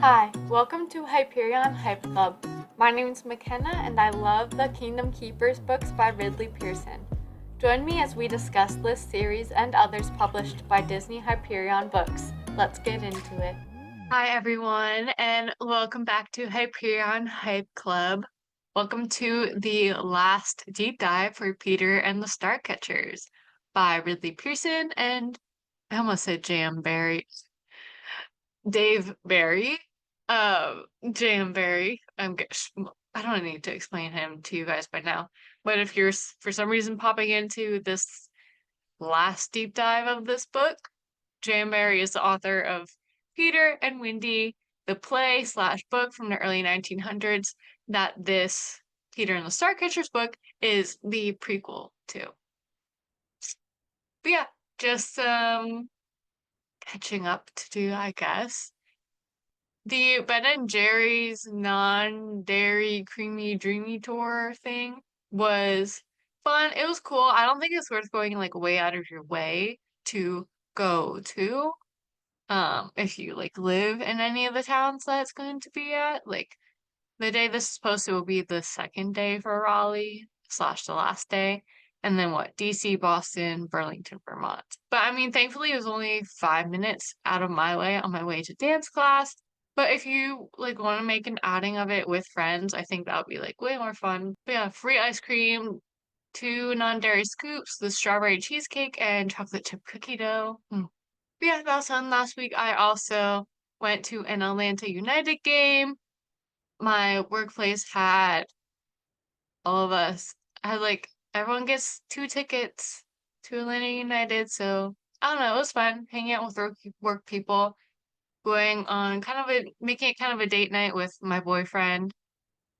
Hi, welcome to Hyperion Hype Club. My name is McKenna and I love the Kingdom Keepers books by Ridley Pearson. Join me as we discuss this series and others published by Disney-Hyperion Books. Let's get into it. Hi everyone, and welcome back to Hyperion Hype Club. Welcome to the last deep dive for Peter and the Starcatchers by Ridley Pearson and I almost said Dave Barry. J.M. Barry. I don't need to explain him to you guys by now. But if you're for some reason popping into this last deep dive of this book, J.M. Barrie is the author of Peter and Wendy, the play slash book from the early 1900s that this Peter and the Starcatchers book is the prequel to. But yeah, just catching up to do, I guess. The Ben and Jerry's non-dairy creamy dreamy tour thing was fun. It was cool. I don't think it's worth going like way out of your way to go to. If you like live in any of the towns that it's going to be at, like the day this is supposed to will be the second day for Raleigh slash the last day, and then what, DC, Boston, Burlington, Vermont. But I mean, thankfully it was only 5 minutes out of my way on my way to dance class. But if you like want to make an outing of it with friends, I think that would be like way more fun. But yeah, free ice cream, two non-dairy scoops, the strawberry cheesecake, and chocolate chip cookie dough. Yeah, that was fun. Last week I also went to an Atlanta United game. My workplace had all of us. I had like everyone gets 2 tickets to Atlanta United, so I don't know, it was fun hanging out with work people, going on kind of making it kind of a date night with my boyfriend,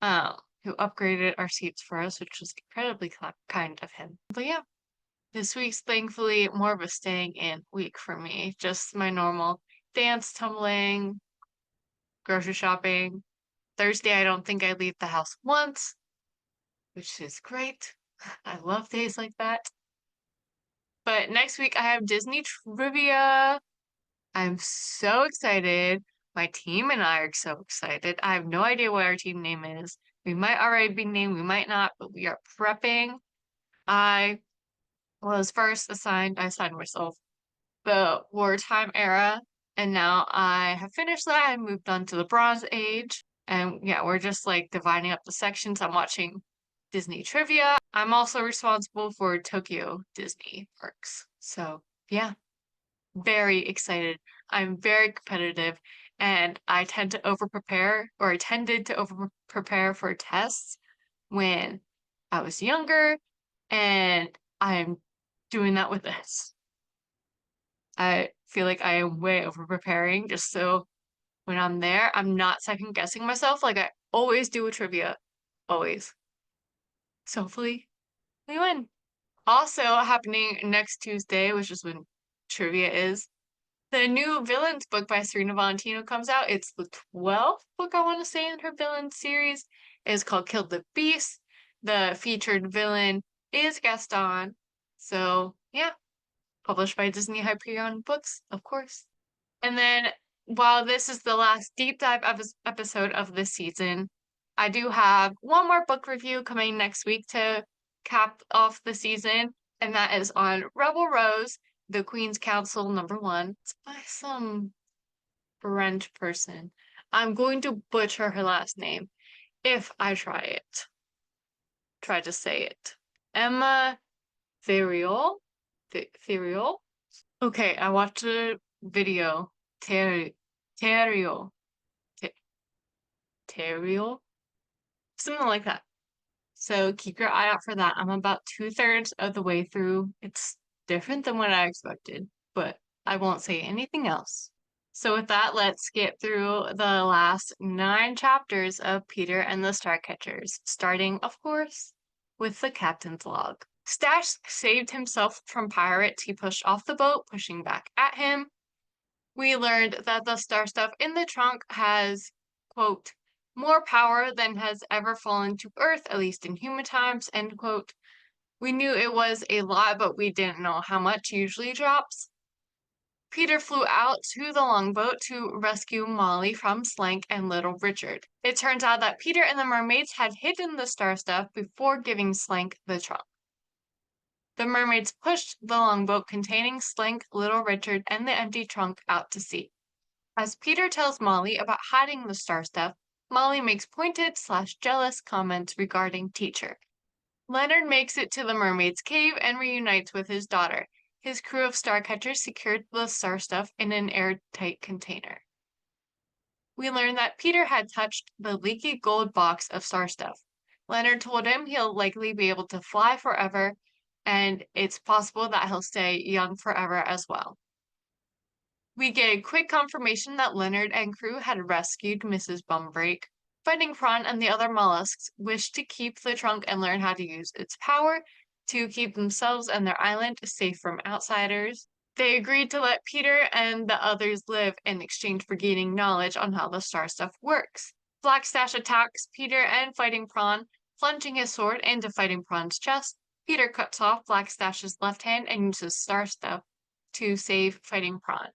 who upgraded our seats for us, which was incredibly kind of him. But yeah, this week's thankfully more of a staying in week for me. Just my normal dance, tumbling, grocery shopping. Thursday, I don't think I leave the house once, which is great. I love days like that. But next week, I have Disney trivia. I'm so excited. My team and I are so excited. I have no idea what our team name is. We might already be named, we might not, but we are prepping. I was first assigned, I assigned myself the wartime era, and now I have finished that. I moved on to the Bronze Age, and yeah, we're just like dividing up the sections. I'm watching Disney trivia. I'm also responsible for Tokyo Disney parks. So yeah, very excited. I'm very competitive, and I tend to over prepare, or I tended to over prepare for tests when I was younger, and I'm doing that with this. I feel like I am way over preparing just so when I'm there, I'm not second guessing myself like I always do with trivia. Always. So hopefully we win. Also happening next Tuesday, which is when trivia is, the new Villains book by Serena Valentino comes out. It's the 12th book I want to say in her villain series. It's called Kill the Beast. The featured villain is Gaston. So yeah, published by Disney-Hyperion Books, of course. And then while this is the last deep dive episode of this season, I do have one more book review coming next week to cap off the season, and that is on Rebel Rose, The Queen's Counsel #1. It's by some French person. I'm going to butcher her last name if I try to say it. Emma Theriault? Theriault? Okay, I watched a video. Theriault. Theriault? Something like that. So keep your eye out for that. I'm about 2/3 of the way through. It's different than what I expected, but I won't say anything else. So with that, let's get through the last 9 chapters of Peter and the Starcatchers, starting, of course, with the captain's log. Stash saved himself from pirates. He pushed off the boat, pushing back at him. We learned that the star stuff in the trunk has, quote, more power than has ever fallen to Earth, at least in human times, end quote. We knew it was a lot, but we didn't know how much usually drops. Peter flew out to the longboat to rescue Molly from Slank and Little Richard. It turns out that Peter and the mermaids had hidden the star stuff before giving Slank the trunk. The mermaids pushed the longboat containing Slank, Little Richard, and the empty trunk out to sea. As Peter tells Molly about hiding the star stuff, Molly makes pointed/jealous comments regarding Teacher. Leonard makes it to the mermaid's cave and reunites with his daughter. His crew of Starcatchers secured the star stuff in an airtight container. We learn that Peter had touched the leaky gold box of star stuff. Leonard told him he'll likely be able to fly forever, and it's possible that he'll stay young forever as well. We get a quick confirmation that Leonard and crew had rescued Mrs. Bumbrake. Fighting Prawn and the other mollusks wished to keep the trunk and learn how to use its power to keep themselves and their island safe from outsiders. They agreed to let Peter and the others live in exchange for gaining knowledge on how the star stuff works. Blackstash attacks Peter and Fighting Prawn, plunging his sword into Fighting Prawn's chest. Peter cuts off Blackstash's left hand and uses star stuff to save Fighting Prawn,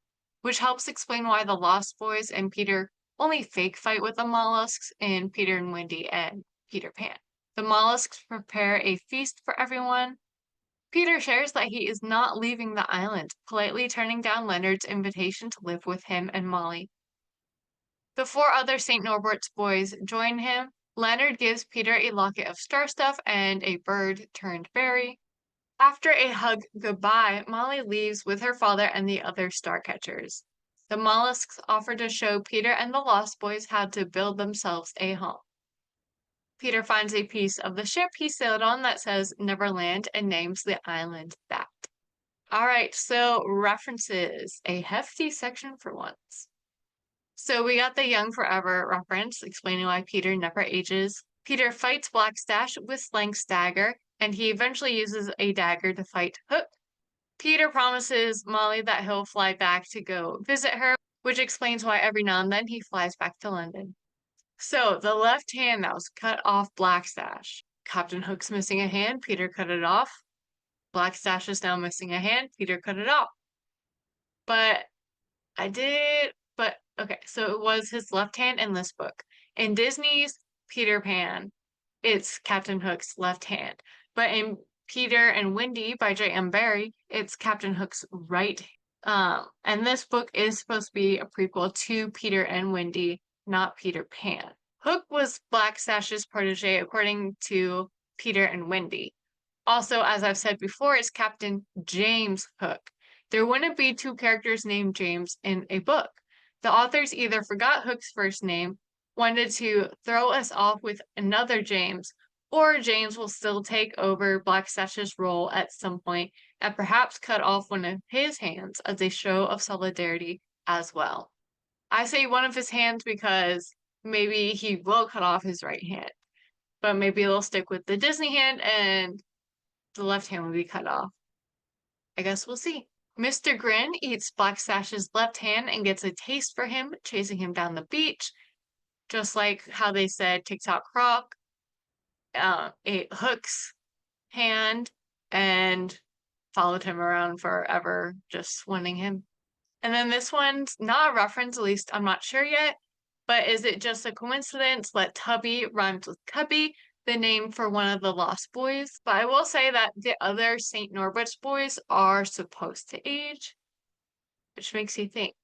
which helps explain why the Lost Boys and Peter only fake fight with the mollusks in Peter and Wendy and Peter Pan. The mollusks prepare a feast for everyone. Peter shares that he is not leaving the island, politely turning down Leonard's invitation to live with him and Molly. The 4 other St. Norbert's boys join him. Leonard gives Peter a locket of star stuff and a bird-turned-berry. After a hug goodbye, Molly leaves with her father and the other Starcatchers. The mollusks offer to show Peter and the Lost Boys how to build themselves a home. Peter finds a piece of the ship he sailed on that says Neverland and names the island that. Alright, so references. A hefty section for once. So we got the Young Forever reference, explaining why Peter never ages. Peter fights Blackstash with Slank's dagger, and he eventually uses a dagger to fight Hook. Peter promises Molly that he'll fly back to go visit her, which explains why every now and then he flies back to London. So, the left hand that was cut off Blackstash. Captain Hook's missing a hand, Peter cut it off. Blackstash is now missing a hand, Peter cut it off. Okay, so it was his left hand in this book. In Disney's Peter Pan, it's Captain Hook's left hand. But in Peter and Wendy by J.M. Barrie, it's Captain Hook's right. And this book is supposed to be a prequel to Peter and Wendy, not Peter Pan. Hook was Blackstash's protege according to Peter and Wendy. Also, as I've said before, it's Captain James Hook. There wouldn't be 2 characters named James in a book. The authors either forgot Hook's first name, wanted to throw us off with another James, or James will still take over Blackstash's role at some point and perhaps cut off one of his hands as a show of solidarity as well. I say one of his hands because maybe he will cut off his right hand, but maybe they'll stick with the Disney hand and the left hand will be cut off. I guess we'll see. Mr. Grin eats Blackstash's left hand and gets a taste for him, chasing him down the beach, just like how they said TikTok Croc ate Hook's hand and followed him around forever, just winning him. And then this one's not a reference, at least I'm not sure yet, but is it just a coincidence that Tubby rhymes with Cubby, the name for one of the Lost Boys? But I will say that the other St. Norbert's boys are supposed to age, which makes you think.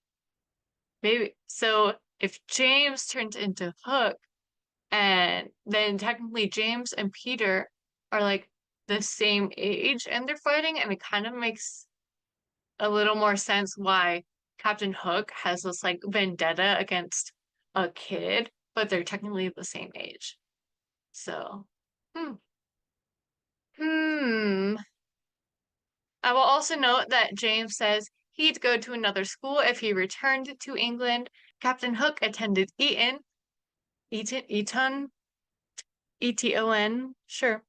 Maybe, so if James turns into Hook, and then technically James and Peter are like the same age and they're fighting, and it kind of makes a little more sense why Captain Hook has this like vendetta against a kid, but they're technically the same age. So, I will also note that James says he'd go to another school if he returned to England. Captain Hook attended Eton, E-T-O-N, sure.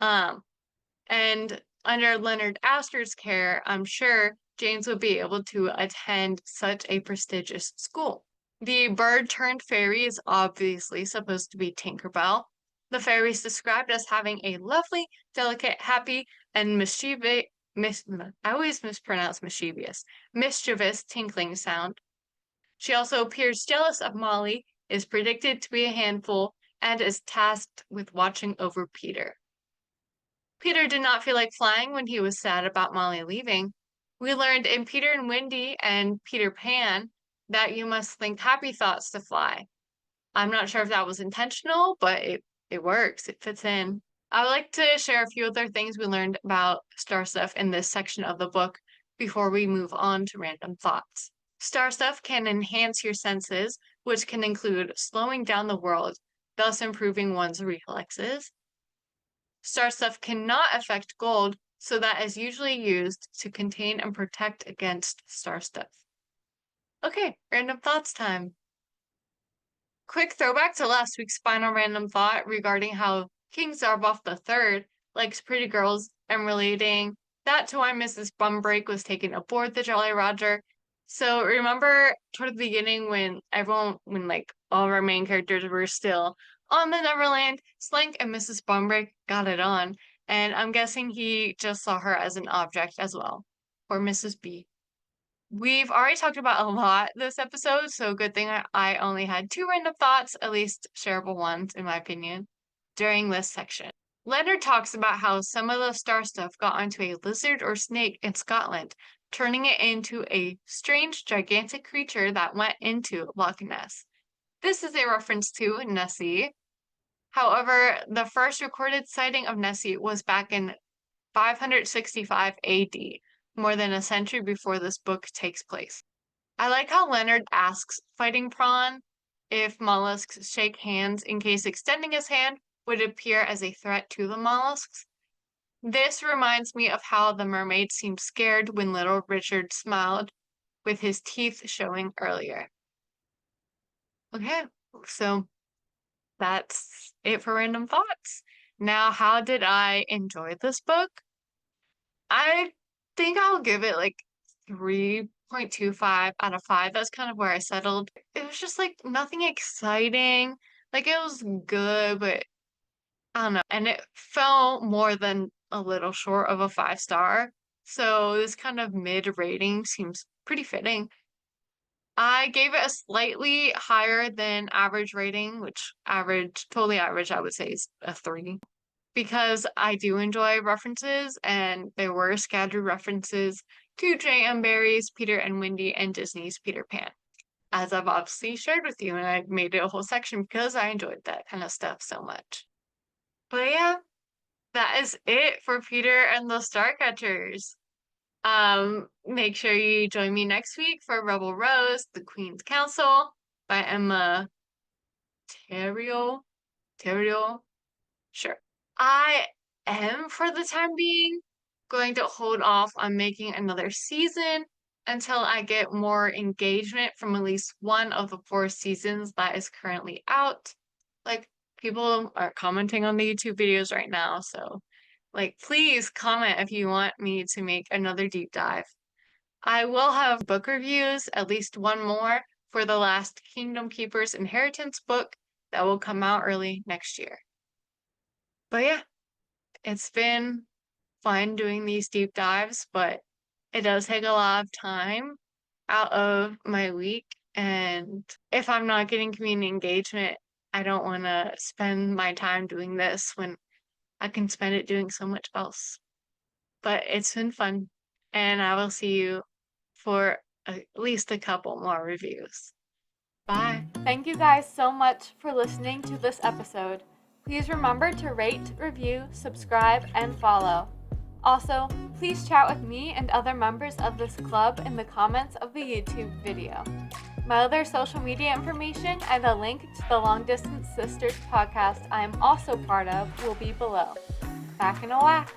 And under Leonard Astor's care, I'm sure James would be able to attend such a prestigious school. The bird-turned-fairy is obviously supposed to be Tinkerbell. The fairy is described as having a lovely, delicate, happy, and mischievous I always mispronounce mischievous tinkling sound. She also appears jealous of Molly, is predicted to be a handful, and is tasked with watching over Peter. Peter did not feel like flying when he was sad about Molly leaving. We learned in Peter and Wendy and Peter Pan that you must think happy thoughts to fly. I'm not sure if that was intentional, but it works. It fits in. I would like to share a few other things we learned about star stuff in this section of the book before we move on to random thoughts. Star stuff can enhance your senses, which can include slowing down the world, thus improving one's reflexes. Star stuff cannot affect gold, so that is usually used to contain and protect against star stuff. Okay, random thoughts time. Quick throwback to last week's final random thought regarding how King Zarboff III likes pretty girls and relating that to why Mrs. Bumbrake was taken aboard the Jolly Roger. So remember toward the beginning when like all of our main characters were still on the Neverland, Slank and Mrs. Bumbrake got it on, and I'm guessing he just saw her as an object as well. Or Mrs. B. We've already talked about a lot this episode, so good thing I only had 2 random thoughts, at least shareable ones, in my opinion, during this section. Leonard talks about how some of the star stuff got onto a lizard or snake in Scotland, turning it into a strange, gigantic creature that went into Loch Ness. This is a reference to Nessie. However, the first recorded sighting of Nessie was back in 565 AD, more than a century before this book takes place. I like how Leonard asks Fighting Prawn if mollusks shake hands in case extending his hand would appear as a threat to the mollusks. This reminds me of how the mermaid seemed scared when little Richard smiled, with his teeth showing earlier. Okay, so that's it for random thoughts. Now, how did I enjoy this book? I think I'll give it like 3.25 out of 5. That's kind of where I settled. It was just like nothing exciting. Like it was good, but I don't know. And it fell more than a little short of a 5-star. So this kind of mid rating seems pretty fitting. I gave it a slightly higher than average rating, which totally average, I would say is a 3. Because I do enjoy references, and there were scattered references to J.M. Barrie's Peter and Wendy and Disney's Peter Pan, as I've obviously shared with you, and I made it a whole section because I enjoyed that kind of stuff so much. But yeah, that is it for Peter and the Starcatchers. Make sure you join me next week for Rebel Rose, The Queen's Council by Emma Theriault. Sure. I am, for the time being, going to hold off on making another season until I get more engagement from at least one of the 4 seasons that is currently out. Like, people are commenting on the YouTube videos right now, so, like, please comment if you want me to make another deep dive. I will have book reviews, at least one more, for the last Kingdom Keeper's Inheritance book that will come out early next year. But yeah, it's been fun doing these deep dives, but it does take a lot of time out of my week. And if I'm not getting community engagement, I don't want to spend my time doing this when I can spend it doing so much else. But it's been fun, and I will see you for at least a couple more reviews. Bye. Thank you guys so much for listening to this episode. Please remember to rate, review, subscribe, and follow. Also, please chat with me and other members of this club in the comments of the YouTube video. My other social media information and a link to the Long Distance Sisters podcast I am also part of will be below. Back in a whack.